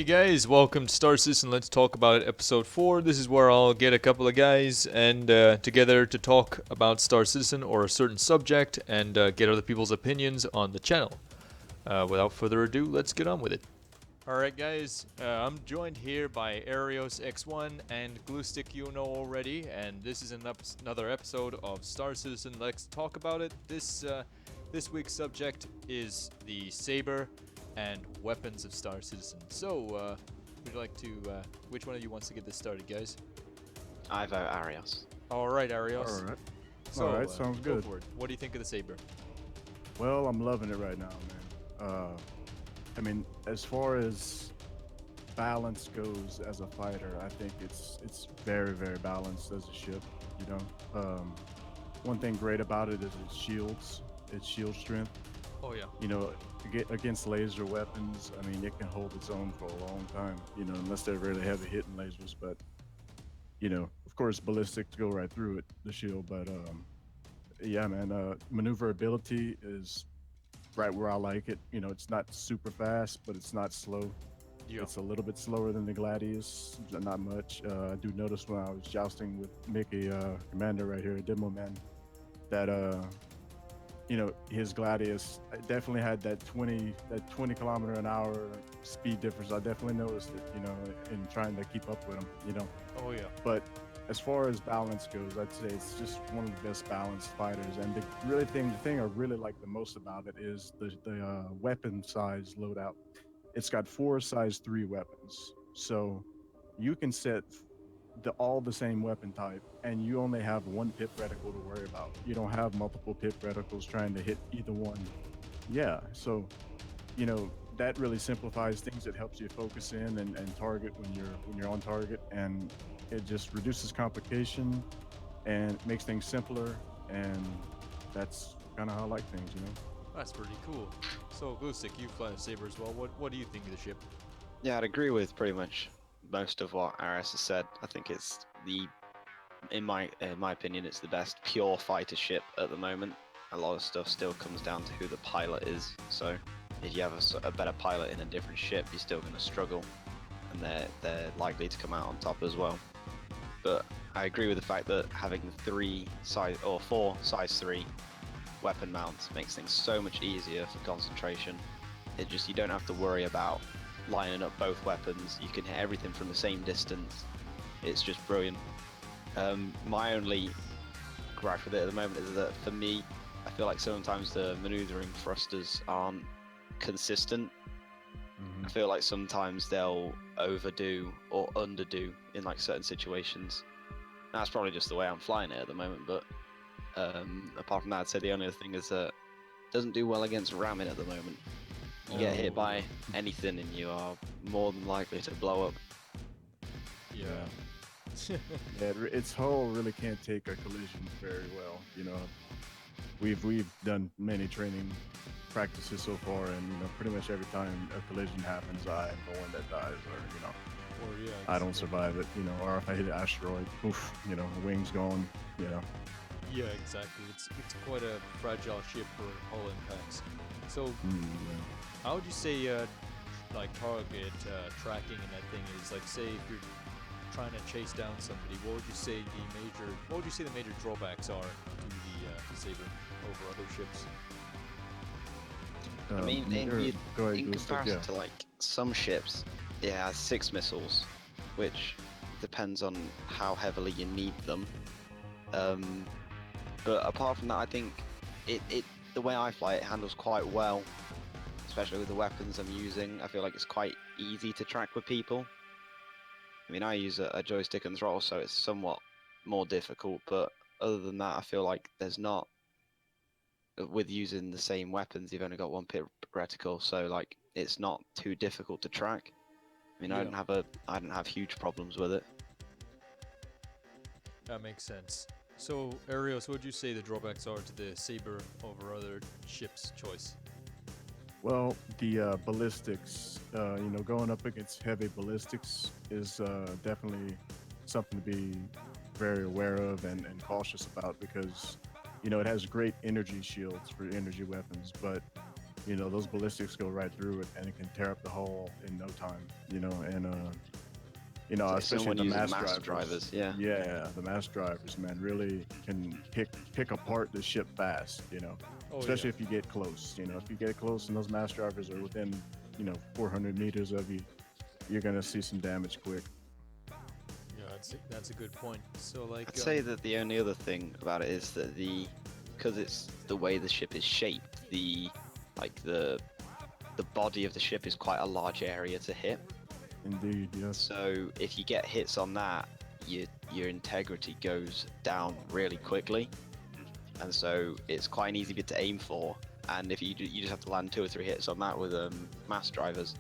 Hey guys, welcome to Star Citizen. Let's talk about episode 4. This is where I'll get a couple of guys and together to talk about Star Citizen or a certain subject and get other people's opinions on the channel. Without further ado, let's get on with it. Alright guys, I'm joined here by ARIOS-X1 and Gluestick, you know already, and this is another episode of Star Citizen. Let's talk about it. This week's subject is the Sabre and weapons of Star Citizen. So, would you like to, which one of you wants to get this started, guys? I vote Arios. Alright, Arios. Alright. So, Alright, sounds go good. for it. What do you think of the Sabre? Well, I'm loving it right now, man. I mean, as far as balance goes as a fighter, I think it's very, very balanced as a ship, you know. One thing great about it is its shield strength. Oh yeah. You know, against laser weapons, I mean, it can hold its own for a long time, you know, unless they're really heavy hitting lasers, but you know, of course, ballistics go right through it, the shield, but yeah, man, maneuverability is right where I like it. You know, it's not super fast, but it's not slow. Yeah. It's a little bit slower than the Gladius, not much. I do notice when I was jousting with Mickey, commander right here, Demo Man, that you know, his Gladius definitely had that 20 km/h speed difference. I definitely noticed it, you know, in trying to keep up with him, you know. Oh yeah. But as far as balance goes, I'd say it's just one of the best balanced fighters. And the thing I really like the most about it is the weapon size loadout. It's got 4 size 3 weapons, so you can set all the same weapon type, and you only have one pip reticle to worry about. You don't have multiple pip reticles trying to hit either one. Yeah, so you know that really simplifies things. It helps you focus in and target when you're on target, and it just reduces complication and makes things simpler. And that's kind of how I like things, you know. That's pretty cool. So, Gluestick, you fly a Sabre as well. What do you think of the ship? Yeah, I'd agree with pretty much most of what Arios has said. I think it's in my opinion, it's the best pure fighter ship at the moment. A lot of stuff still comes down to who the pilot is. So, if you have a better pilot in a different ship, you're still going to struggle, and they're likely to come out on top as well. But I agree with the fact that having 4 size 3 weapon mounts makes things so much easier for concentration. You don't have to worry about lining up both weapons. You can hit everything from the same distance. It's just brilliant. My only gripe with it at the moment is that for me, I feel like sometimes the maneuvering thrusters aren't consistent. I feel like sometimes they'll overdo or underdo in like certain situations. That's probably just the way I'm flying it at the moment, but apart from that, I'd say the only other thing is that it doesn't do well against ramming at the moment. You get hit by anything and you are more than likely to blow up. Yeah. Yeah, its hull really can't take a collision very well. You know, we've done many training practices so far, and you know, pretty much every time a collision happens, I am the one that dies, or you know, Or yeah. I don't survive it. You know, or if I hit an asteroid, oof, you know, wings gone. You know. Yeah, exactly. It's quite a fragile ship for hull impacts. So, how would you say like target tracking in that thing is? Like, say if you're trying to chase down somebody, what would you say the major drawbacks are to the Sabre over other ships? I mean, go ahead, in Gluestick, comparison yeah. to like some ships, it has 6 missiles, which depends on how heavily you need them. But apart from that, I think the way I fly it handles quite well, especially with the weapons I'm using. I feel like it's quite easy to track with people. I mean, I use a joystick and throttle, so it's somewhat more difficult, but other than that, I feel like there's not, with using the same weapons, you've only got one pit reticle, so like it's not too difficult to track. I mean, Yeah. I don't have huge problems with it. That makes sense. So, Arios, what would you say the drawbacks are to the Sabre over other ships' choice? Well, the ballistics, you know, going up against heavy ballistics is definitely something to be very aware of and cautious about, because, you know, it has great energy shields for energy weapons, but those ballistics go right through it, and it can tear up the hull in no time. And So especially someone the using mass mass drivers. drivers, yeah. Yeah, the mass drivers, man, really can pick apart the ship fast. Oh, Especially yeah. if you get close. If you get close and those mass drivers are within 400 meters of you, you're gonna see some damage quick. Yeah, that's a good point. So like, I'd say that the only other thing about it is that because it's the way the ship is shaped, the body of the ship is quite a large area to hit. Indeed, yes. So if you get hits on that, your integrity goes down really quickly, and so it's quite an easy bit to aim for. And if you just have to land 2 or 3 hits on that with mass drivers,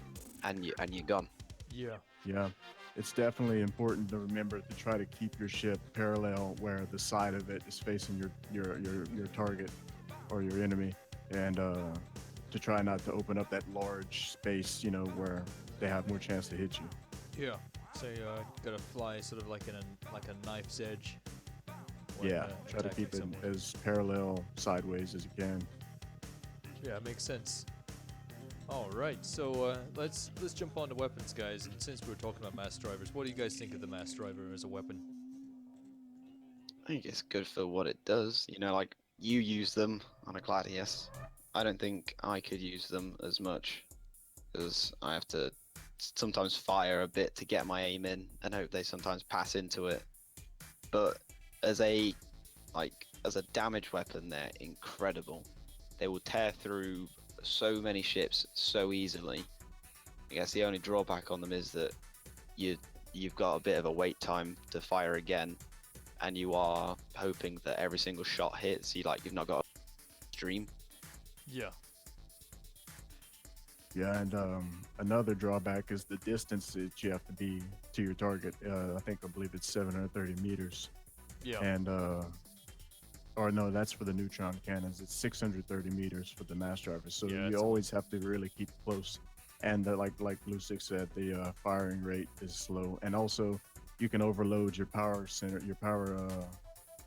and you're gone. yeah, Yeah, it's definitely important to remember to try to keep your ship parallel where the side of it is facing your target or your enemy, and to try not to open up that large space, where they have more chance to hit you. yeah. So you gotta fly sort of like like a knife's edge. when, Yeah, try to attacking keep it someone. as parallel sideways as you can. Yeah, it makes sense. All right, so let's jump on to weapons, guys. And since we're talking about mass drivers, what do you guys think of the mass driver as a weapon? I think it's good for what it does. Like you use them on a Gladius. I don't think I could use them as much because I have to sometimes fire a bit to get my aim in and hope they sometimes pass into it. But as a damage weapon, they're incredible. They will tear through so many ships so easily. I guess the only drawback on them is that you've got a bit of a wait time to fire again, and you are hoping that every single shot hits. You've not got a stream. Yeah. Yeah, and another drawback is the distance that you have to be to your target. I believe it's 730 meters. Yeah. And or no, that's for the neutron cannons. It's 630 meters for the mass drivers. So Yeah, you it's always have to really keep close. And like Gluestick said, the firing rate is slow, and also you can overload your power center, your power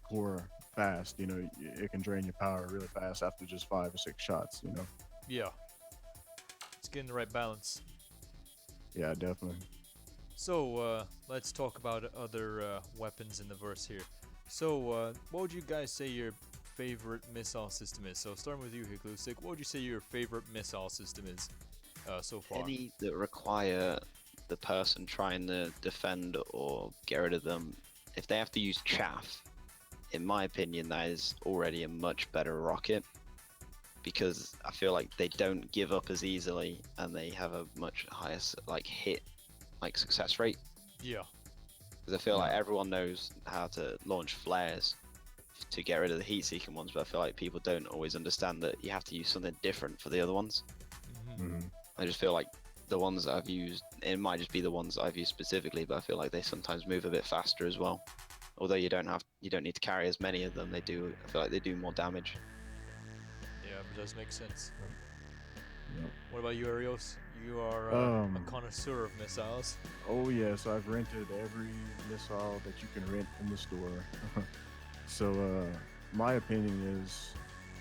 core fast. It can drain your power really fast after just 5 or 6 shots. Yeah. It's getting the right balance. Yeah, definitely. So let's talk about other weapons in the verse here. So what would you guys say your favorite missile system is? So starting with you here, Gluestick, what would you say your favorite missile system is so far? Any that require the person trying to defend or get rid of them, if they have to use chaff, in my opinion, that is already a much better rocket, because I feel like they don't give up as easily and they have a much higher hit success rate. Yeah. Because I feel like everyone knows how to launch flares to get rid of the heat-seeking ones, but I feel like people don't always understand that you have to use something different for the other ones. Hmm. I just feel like the ones that I've used, it might just be the ones that I've used specifically, but I feel like they sometimes move a bit faster as well. Although you don't need to carry as many of them, I feel like they do more damage. Yeah, it does make sense. Yep. What about you, Arios? You are a connoisseur of missiles. Oh yes, I've rented every missile that you can rent in the store. So my opinion is,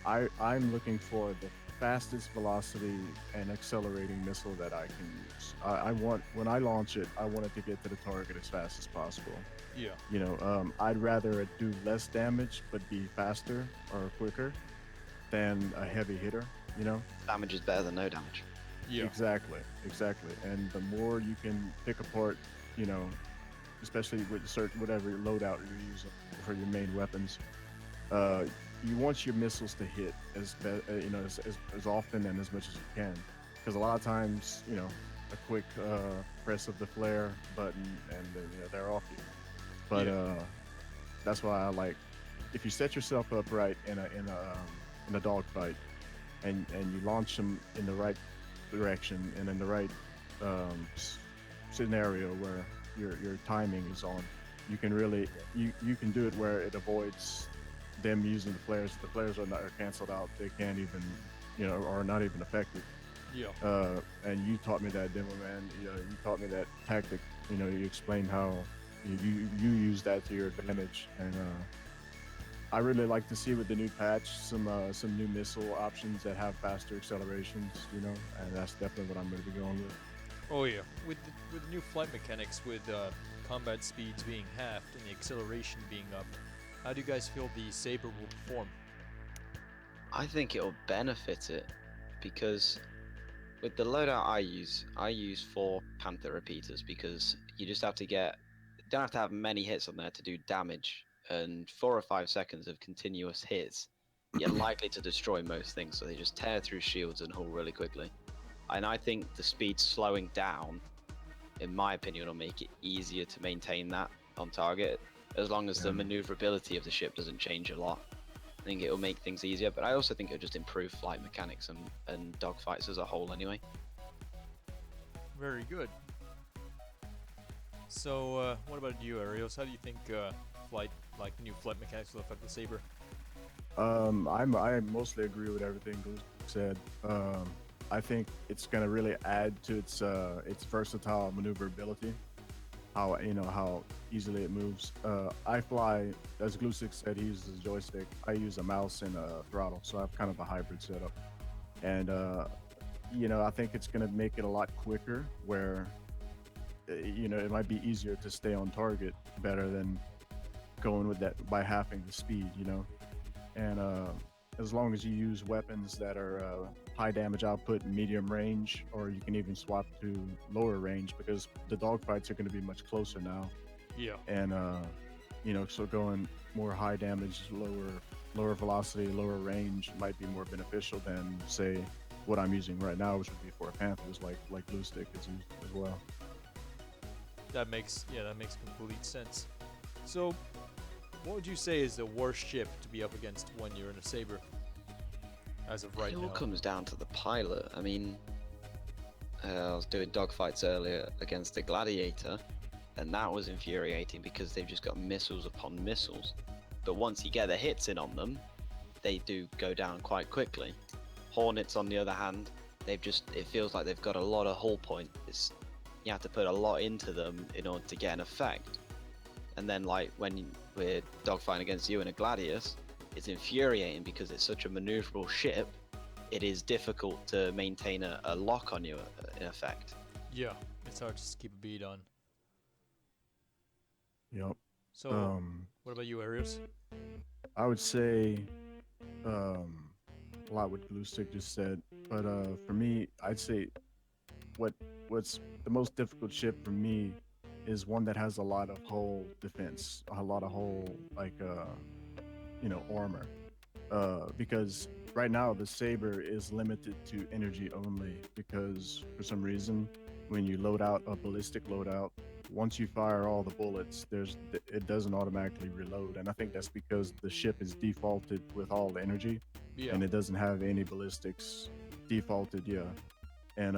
I'm looking for the fastest velocity and accelerating missile that I can use. I want, when I launch it, I want it to get to the target as fast as possible. Yeah. I'd rather do less damage but be faster or quicker than a heavy hitter. Damage is better than no damage. Yeah. Exactly. And the more you can pick apart, especially with whatever loadout you're using for your main weapons, you want your missiles to hit as often and as much as you can, because a lot of times, a quick press of the flare button and then they're off you. But that's why I like, if you set yourself up right in a dogfight, and you launch them in the right direction and in the right scenario where your timing is on, you can really you can do it where it avoids them using the flares. The flares are canceled out. They can't even, are not even effective. Yeah. And you taught me that, demo man. You taught me that tactic. You explained how you use that to your advantage, and I really like to see with the new patch some new missile options that have faster accelerations, you know, and that's definitely what I'm going to be going with. Oh yeah, with the new flight mechanics, with combat speeds being halved and the acceleration being upped, how do you guys feel the Sabre will perform? I think it'll benefit it because with the loadout I use 4 Panther repeaters because you just have to don't have to have many hits on there to do damage, and 4 or 5 seconds of continuous hits, you're likely to destroy most things. So they just tear through shields and hull really quickly. And I think the speed slowing down, in my opinion, will make it easier to maintain that on target, as long as the maneuverability of the ship doesn't change a lot. I think it'll make things easier, but I also think it'll just improve flight mechanics and dogfights as a whole anyway. Very good. So, what about you, Arios? How do you think new flight mechanics will affect the Sabre? I mostly agree with everything Goose said. I think it's gonna really add to its versatile maneuverability. How easily it moves. I fly, as Gluestick said, he uses a joystick. I use a mouse and a throttle, so I have kind of a hybrid setup. And I think it's gonna make it a lot quicker. Where it might be easier to stay on target better than going with that by halving the speed. And as long as you use weapons that are high damage output, medium range, or you can even swap to lower range because the dogfights are going to be much closer now. Yeah. And so going more high damage, lower velocity, lower range might be more beneficial than say what I'm using right now, which would be for Panthers, like Gluestick is used as well. That makes complete sense. So, what would you say is the worst ship to be up against when you're in a Sabre? As of right It now. all comes down to the pilot. I mean, I was doing dogfights earlier against the Gladiator, and that was infuriating because they've just got missiles upon missiles. But once you get the hits in on them, they do go down quite quickly. Hornets, on the other hand, it feels like they've got a lot of hull point. You have to put a lot into them in order to get an effect. And then, like, when we're dogfighting against you in a Gladius, it's infuriating because it's such a maneuverable ship. It is difficult to maintain a lock on you, in effect. Yeah, it's hard to just keep a beat on. Yep. So, what about you, Arios? I would say a lot what Gluestick just said, but for me, I'd say what's the most difficult ship for me is one that has a lot of hull defense, a lot of hull armor, because right now the Sabre is limited to energy only because for some reason when you load out a ballistic loadout, once you fire all the bullets, it doesn't automatically reload, and I think that's because the ship is defaulted with all the energy, and it doesn't have any ballistics defaulted, and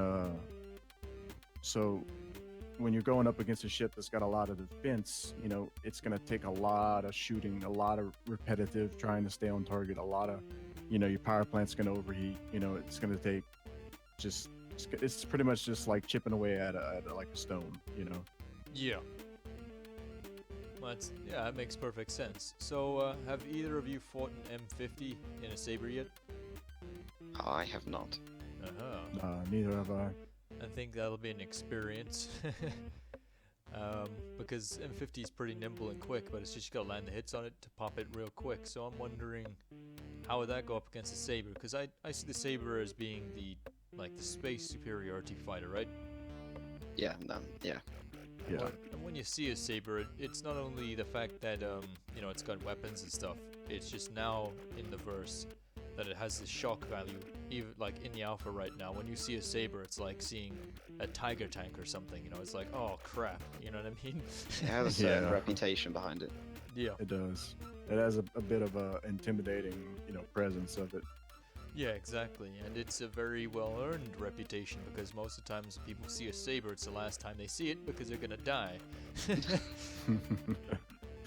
so when you're going up against a ship that's got a lot of defense, it's going to take a lot of shooting, a lot of repetitive trying to stay on target, a lot of, your power plant's going to overheat, it's going to take it's pretty much just like chipping away at like a stone, Yeah. That makes perfect sense. So, have either of you fought an M50 in a Sabre yet? I have not. Neither have I. I think that'll be an experience. Because M50 is pretty nimble and quick, but it's just you gotta land the hits on it to pop it real quick. So I'm wondering, how would that go up against the Sabre? Because I see the Sabre as being the space superiority fighter, right? Yeah. And when you see a Sabre, it's not only the fact that it's got weapons and stuff. It's just now in the verse that it has this shock value. Even like in the alpha right now, when you see a Sabre, it's like seeing a Tiger tank or something. It's like, oh crap, you know what I mean? It has a certain reputation behind it. Yeah, it does. It has a bit of a intimidating, presence of it. Yeah, exactly, and it's a very well-earned reputation because most of the times people see a Sabre, it's the last time they see it because they're gonna die.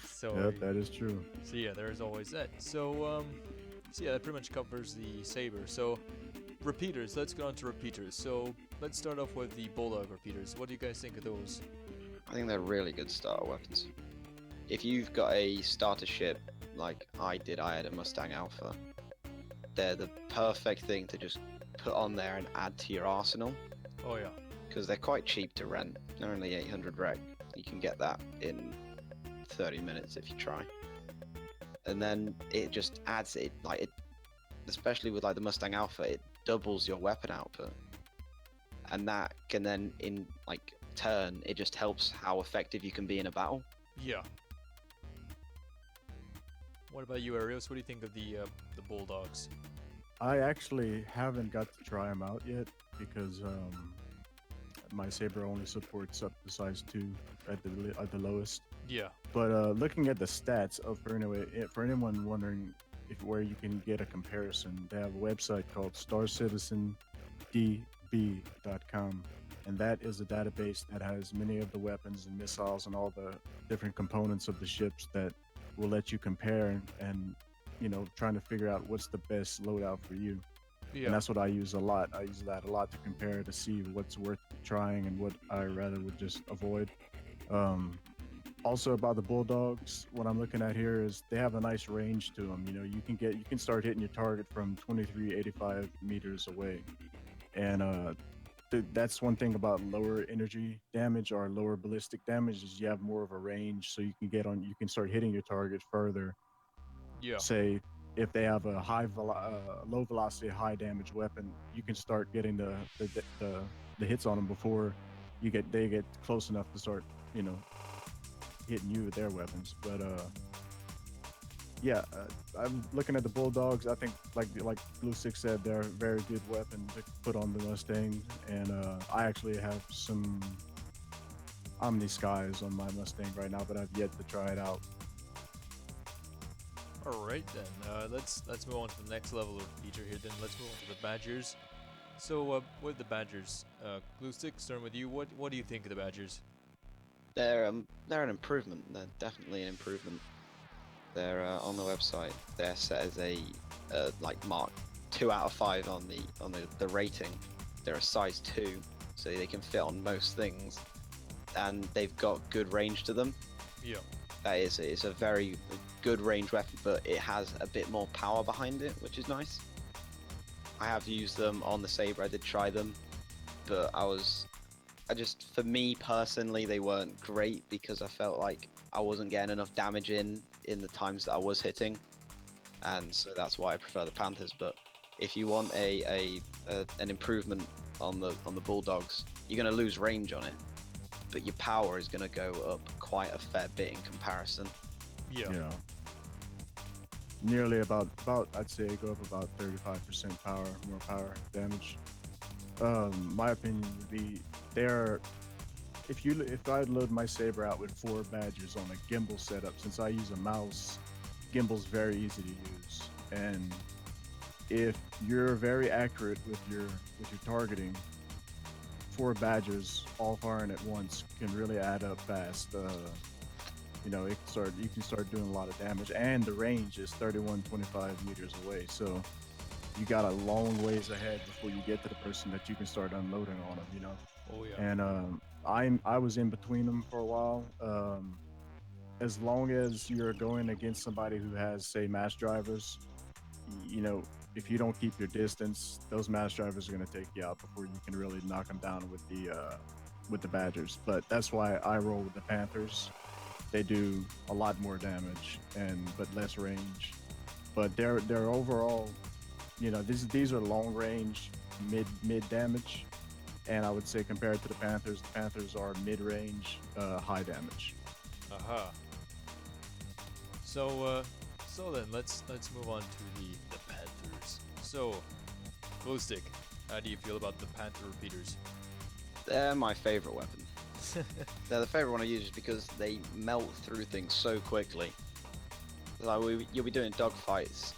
So yep, that is true. So yeah, there's always that. So that pretty much covers the Sabre. So repeaters, let's go on to repeaters. So let's start off with the Bulldog repeaters. What do you guys think of those? I think they're really good starter weapons. If you've got a starter ship like I did, I had a Mustang Alpha. They're the perfect thing to just put on there and add to your arsenal Oh yeah. because they're quite cheap to rent. They're only 800 rec. You can get that in 30 minutes if you try. And then it just adds it, like it, especially with like the Mustang Alpha, it doubles your weapon output, and that can then in like turn it just helps how effective you can be in a battle. Yeah. What about you, Arios? What do you think of the Bulldogs? I actually haven't got to try them out yet because my Sabre only supports up to size 2 at the lowest. Yeah. But looking at the stats of for anyone wondering if where you can get a comparison, they have a website called StarCitizenDB.com, and that is a database that has many of the weapons and missiles and all the different components of the ships that will let you compare and trying to figure out what's the best loadout for you. Yeah. And that's what I use a lot. I use that a lot to compare to see what's worth trying and what I rather would just avoid. Also about the Bulldogs, what I'm looking at here is they have a nice range to them. You can start hitting your target from 2385 meters away, and that's one thing about lower energy damage or lower ballistic damage is you have more of a range, so you can start hitting your target further. Yeah. Say if they have a low velocity, high damage weapon, you can start getting the hits on them before they get close enough to start hitting you with their weapons. But yeah, I'm looking at the Bulldogs. I think like Gluestick said, they're a very good weapon to put on the Mustang, and I actually have some Omni Skies on my Mustang right now, but I've yet to try it out. All right then. Let's move on to the next level of feature here. Then let's move on to the Badgers. So with the Badgers, Gluestick, starting with you. What do you think of the Badgers? They're an improvement. They're definitely an improvement. They're on the website. They're set as a like mark 2 out of 5 on the rating. They're a size 2, so they can fit on most things, and they've got good range to them. Yeah. It's a very good range weapon, but it has a bit more power behind it, which is nice. I have used them on the Sabre. I did try them, but for me personally, they weren't great because I felt like I wasn't getting enough damage in the times that I was hitting, and so that's why I prefer the Panthers. But if you want an improvement on the Bulldogs, you're going to lose range on it, but your power is going to go up quite a fair bit in comparison. Yeah. Nearly about I'd say go up about 35% more power damage. My opinion would be if I load my Sabre out with 4 Badgers on a gimbal setup, since I use a mouse, gimbal's very easy to use, and if you're very accurate with your targeting, 4 Badgers all firing at once can really add up fast. You can start doing a lot of damage, and the range is 3125 meters away, so you got a long ways ahead before you get to the person that you can start unloading on them. Oh yeah. And I was in between them for a while. As long as you're going against somebody who has, say, mass drivers, if you don't keep your distance, those mass drivers are going to take you out before you can really knock them down with the Badgers. But that's why I roll with the Panthers. They do a lot more damage but less range. But they're overall, these are long range, mid damage, and I would say compared to the Panthers are mid range, high damage. Aha. So then let's move on to the Panthers. So, Gluestick, how do you feel about the Panther repeaters? They're my favorite weapon. They're the favorite one I use because they melt through things so quickly. Like you'll be doing dogfights,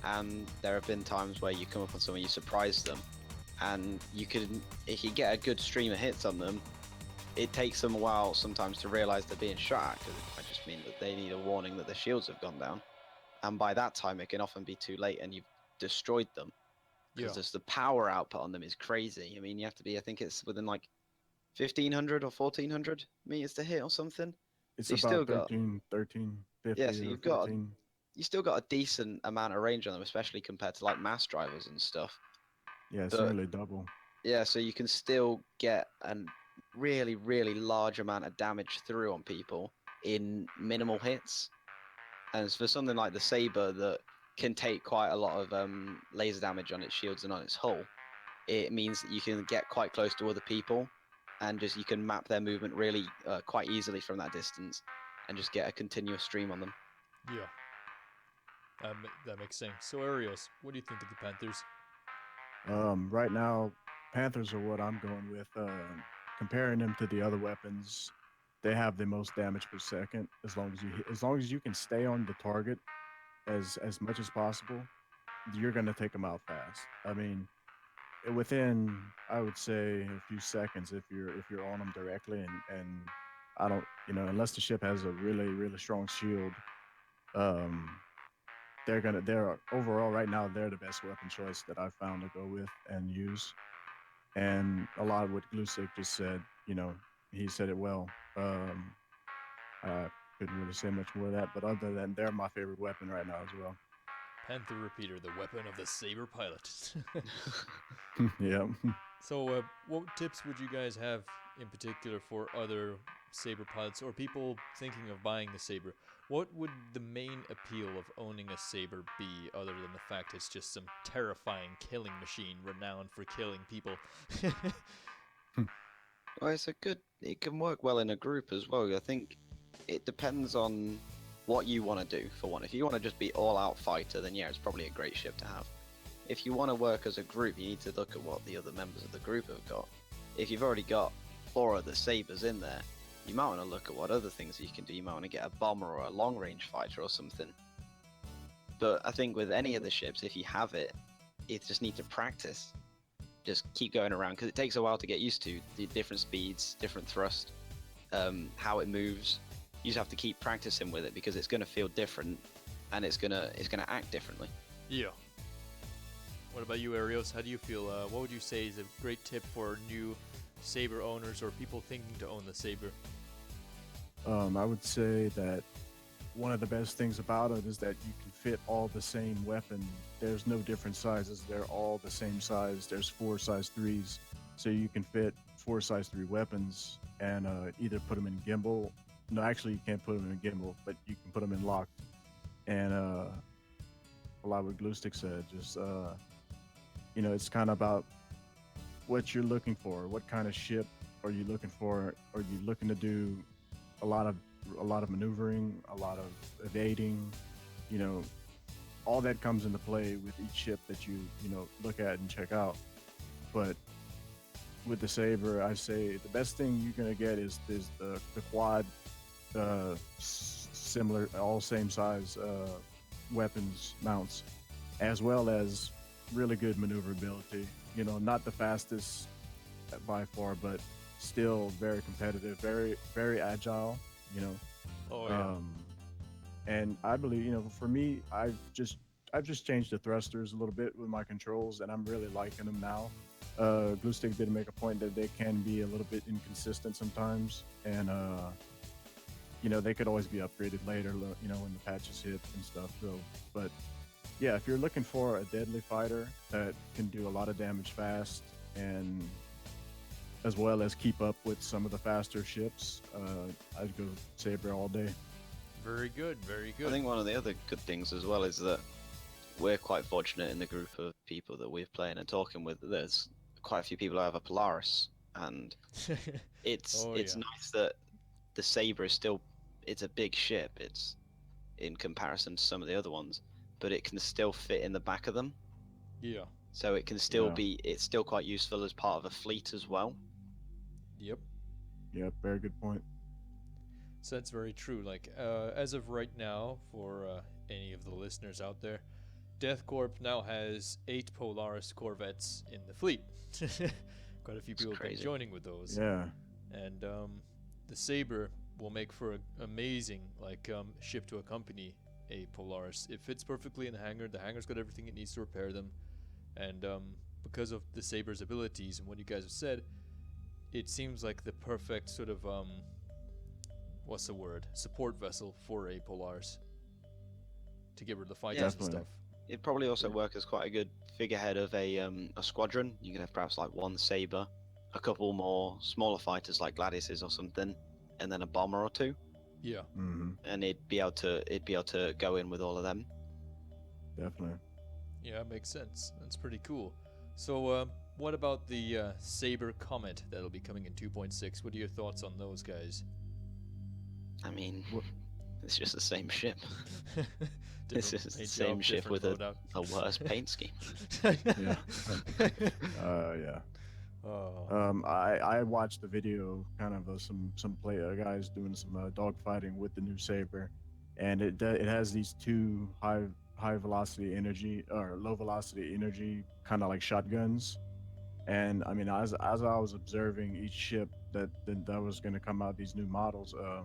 and there have been times where you come up on someone, you surprise them, and if you get a good stream of hits on them, it takes them a while sometimes to realize they're being shot at, because it might just mean that they need a warning that their shields have gone down, and by that time it can often be too late and you've destroyed them, because just the power output on them is crazy. I mean, you have to be, I think it's within like 1500 or 1400 meters to hit or something. It's So about 1350 yeah, so or 14. you still got a decent amount of range on them, especially compared to like mass drivers and stuff. Yeah, it's But nearly double. yeah, so you can still get a really, really large amount of damage through on people in minimal hits. And for something like the Sabre that can take quite a lot of laser damage on its shields and on its hull, it means that you can get quite close to other people and just you can map their movement really quite easily from that distance and just get a continuous stream on them. Yeah. That makes sense. So, Arios, what do you think of the Panthers? Right now, Panthers are what I'm going with. Comparing them to the other weapons, they have the most damage per second. As long as you can stay on the target as much as possible, you're gonna take them out fast. I mean, within I would say a few seconds if you're on them directly and I don't unless the ship has a really strong shield, um, they're overall right now they're the best weapon choice that I've found to go with and use. And a lot of what Gluestick just said, he said it well. I couldn't really say much more of that, but other than that, they're my favorite weapon right now as well. Panther Repeater, the weapon of the Saber pilot. Yeah. So, what tips would you guys have in particular for other Saber pilots or people thinking of buying the Saber? What would the main appeal of owning a Saber be other than the fact it's just some terrifying killing machine renowned for killing people? Well, it can work well in a group as well. I think it depends on what you want to do, for one. If you want to just be all-out fighter, then yeah, it's probably a great ship to have. If you want to work as a group, you need to look at what the other members of the group have got. If you've already got 4 of the Sabres in there, you might want to look at what other things you can do. You might want to get a bomber or a long-range fighter or something. But I think with any of the ships, if you have it, you just need to practice. Just keep going around, because it takes a while to get used to the different speeds, different thrust, how it moves. You just have to keep practicing with it because it's going to feel different and it's gonna act differently. Yeah. What about you, Arios? How do you feel? What would you say is a great tip for new Saber owners or people thinking to own the Saber? I would say that one of the best things about it is that you can fit all the same weapon. There's no different sizes. They're all the same size. There's 4 size 3s. So you can fit 4 size 3 weapons and either put them in gimbal. No, actually, you can't put them in gimbal, but you can put them in locked. And a lot of what Gluestick said, just, it's kind of about what you're looking for. What kind of ship are you looking for? Are you looking to do a lot of maneuvering, a lot of evading? All that comes into play with each ship that you look at and check out. But with the Saber, I say the best thing you're gonna get is the quad, similar, all same size weapons mounts, as well as really good maneuverability. Not the fastest by far, but still very competitive, very agile. Oh yeah. And I believe, for me, I've just changed the thrusters a little bit with my controls, and I'm really liking them now. Gluestick did make a point that they can be a little bit inconsistent sometimes, and they could always be upgraded later, when the patches hit and stuff. So, but yeah, if you're looking for a deadly fighter that can do a lot of damage fast and as well as keep up with some of the faster ships, I'd go Sabre all day. Very good, very good. I think one of the other good things as well is that we're quite fortunate in the group of people that we're playing and talking with. There's quite a few people who have a Polaris, and it's nice that the Sabre is still, it's a big ship. It's in comparison to some of the other ones, but it can still fit in the back of them. Yeah. So it can still it's still quite useful as part of a fleet as well. Yep. Yep, very good point. So that's very true. Like, as of right now, for any of the listeners out there, Death Corp now has 8 Polaris Corvettes in the fleet. Quite a few people have been joining with those. Yeah. And the Sabre will make for an amazing ship to accompany a Polaris. It fits perfectly in the hangar. The hangar's got everything it needs to repair them. And because of the Sabre's abilities and what you guys have said, it seems like the perfect sort of support vessel for a Polaris. to get rid of the fighters and Definitely. stuff. It'd probably also work as quite a good figurehead of a squadron. You could have perhaps like one Sabre, a couple more smaller fighters like Gladiuses or something, and then a bomber or two, Yeah. Mm-hmm. and it'd be able to go in with all of them. Definitely. Yeah, makes sense. That's pretty cool. So, what about the Sabre Comet that'll be coming in 2.6? What are your thoughts on those guys? I mean, What- it's just the same ship. It's Different just the paint same job, ship different with loadout. a worse paint scheme. Yeah. Yeah. Oh. I watched the video, kind of some guys doing some dog fighting with the new Saber, and it has these two high velocity energy or low velocity energy kind of like shotguns. And I mean, as I was observing each ship that was going to come out, these new models, I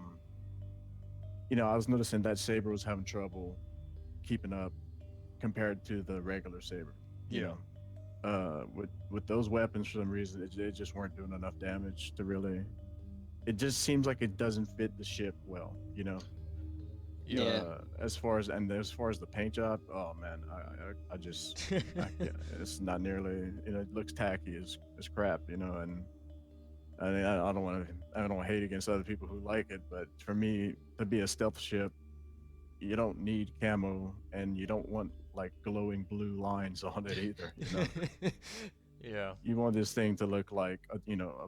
was noticing that Saber was having trouble keeping up compared to the regular Saber. You Yeah. know, with those weapons, for some reason, it just weren't doing enough damage to really. It just seems like it doesn't fit the ship well. Yeah. As far as the paint job, oh man, I just it's not nearly, it looks tacky as crap, and I mean, I don't want to hate against other people who like it, but for me, to be a stealth ship, you don't need camo, and you don't want like glowing blue lines on it either. Yeah. You want this thing to look like a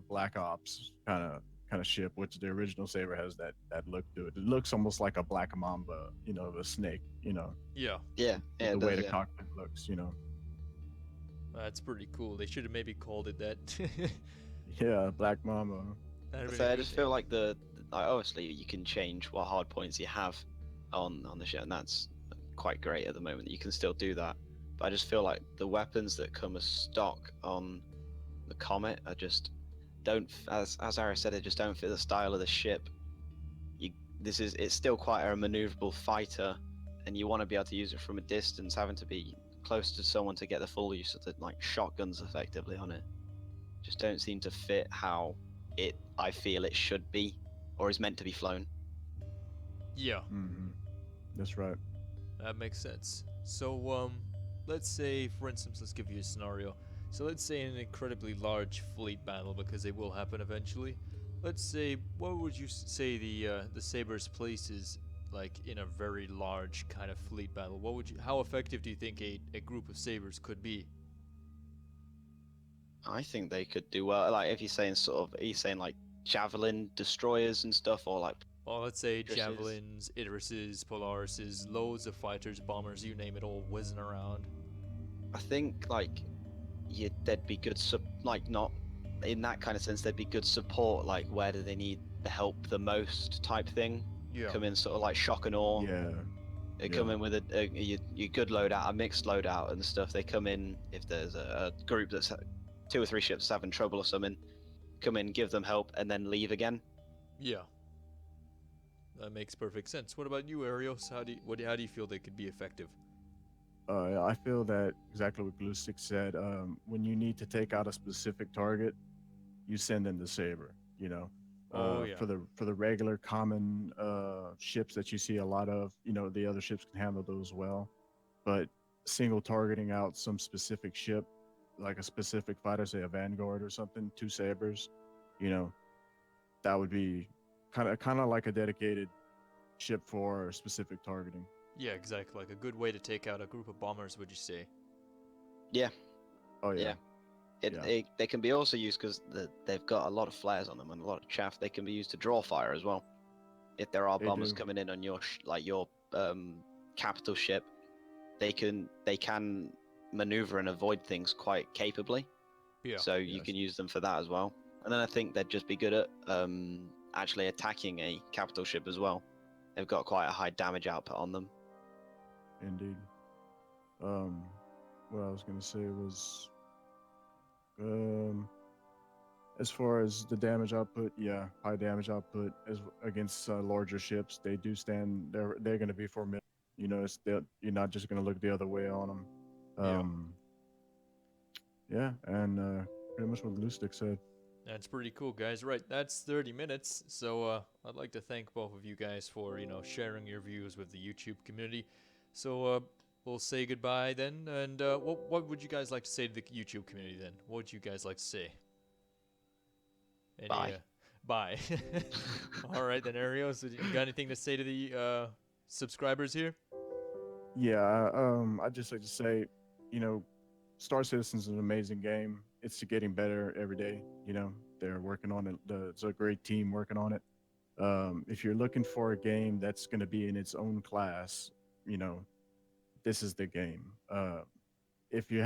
Black Ops kind of ship, which the original Saber has that look to it. It looks almost like a Black Mamba, a snake, Yeah. Yeah, yeah, the it way does, the yeah. cockpit looks. That's pretty cool. They should have maybe called it that. Yeah, Black Mamba. That'd have So been a I good just feel name. like like obviously you can change what hard points you have on the ship, and that's quite great at the moment. You can still do that, but I just feel like the weapons that come as stock on the Comet are just don't, as Ara said, it just don't fit the style of the ship. It's still quite a maneuverable fighter, and you want to be able to use it from a distance, having to be close to someone to get the full use of the like shotguns effectively on it. Just don't seem to fit how I feel it should be or is meant to be flown. Yeah. Mm-hmm. That's right. That makes sense. So, let's say, for instance, let's give you a scenario. So let's say in an incredibly large fleet battle, because they will happen eventually. Let's say, what would you say the Saber's place is like in a very large kind of fleet battle? How effective do you think a group of Sabers could be? I think they could do well. Like if you're saying are you saying like javelin destroyers and stuff, or like Well, let's say Idrises? javelins, Idrises, Polarises, loads of fighters, bombers, you name it, all whizzing around. I think like there'd be good like not in that kind of sense. There'd be good support. Like where do they need the help the most type thing. Yeah. Come in sort of like shock and awe. Yeah. They come in with your good loadout, a mixed loadout and stuff. They come in if there's a group that's 2 or 3 ships having trouble or something. Come in, give them help, and then leave again. Yeah. That makes perfect sense. What about you, Arios? How do you feel they could be effective? I feel that exactly what Gluestick said. When you need to take out a specific target, you send in the Saber. Yeah. For the regular common ships that you see a lot of, the other ships can handle those well. But single targeting out some specific ship, like a specific fighter, say a Vanguard or something, 2 Sabers, that would be kind of like a dedicated ship for specific targeting. Yeah, exactly. Like a good way to take out a group of bombers, would you say? Yeah. Oh yeah. Yeah. They can be also used because they've got a lot of flares on them and a lot of chaff. They can be used to draw fire as well. If there are They bombers do. coming in on your capital ship, they can maneuver and avoid things quite capably. Yeah. So you can use them for that as well. And then I think they'd just be good at actually attacking a capital ship as well. They've got quite a high damage output on them. Indeed. What I was gonna say was, as far as the damage output, yeah, high damage output as against larger ships, they do stand. They're gonna be formidable. You're not just gonna look the other way on them. Yeah, and pretty much what Gluestick said. That's pretty cool, guys. Right, that's 30 minutes. So I'd like to thank both of you guys for sharing your views with the YouTube community. So we'll say goodbye then. And what would you guys like to say to the YouTube community then? What would you guys like to say? Any, Bye. Bye. All right then, Arios. You got anything to say to the subscribers here? Yeah, I'd just like to say, you know, Star Citizen is an amazing game. It's getting better every day. You know, they're working on it. It's a great team working on it. If you're looking for a game that's going to be in its own class, you know, this is the game. If you're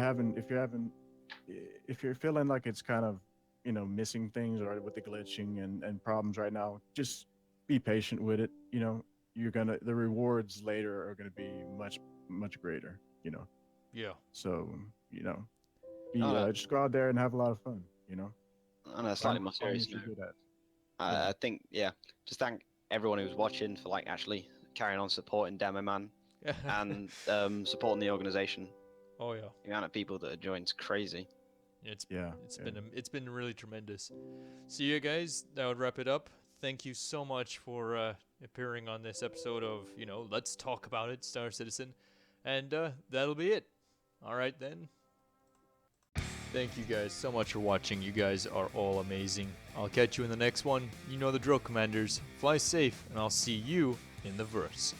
feeling like it's kind of, you know, missing things or with the glitching and problems right now, just be patient with it. You know, the rewards later are gonna be much greater. You know, Yeah. so you know, just go out there and have a lot of fun. You know, On a slightly more find serious what you're note, good at. I think, yeah, just thank everyone who was watching for like actually carrying on supporting Demo Man and supporting the organization. Oh yeah. The amount of people that have joined is crazy. It's Yeah, it's been really tremendous. So yeah, guys, that would wrap it up. Thank you so much for appearing on this episode of Let's Talk About It, Star Citizen, and that'll be it. All right then. Thank you guys so much for watching. You guys are all amazing. I'll catch you in the next one. You know the drill, commanders. Fly safe, and I'll see you in the verse.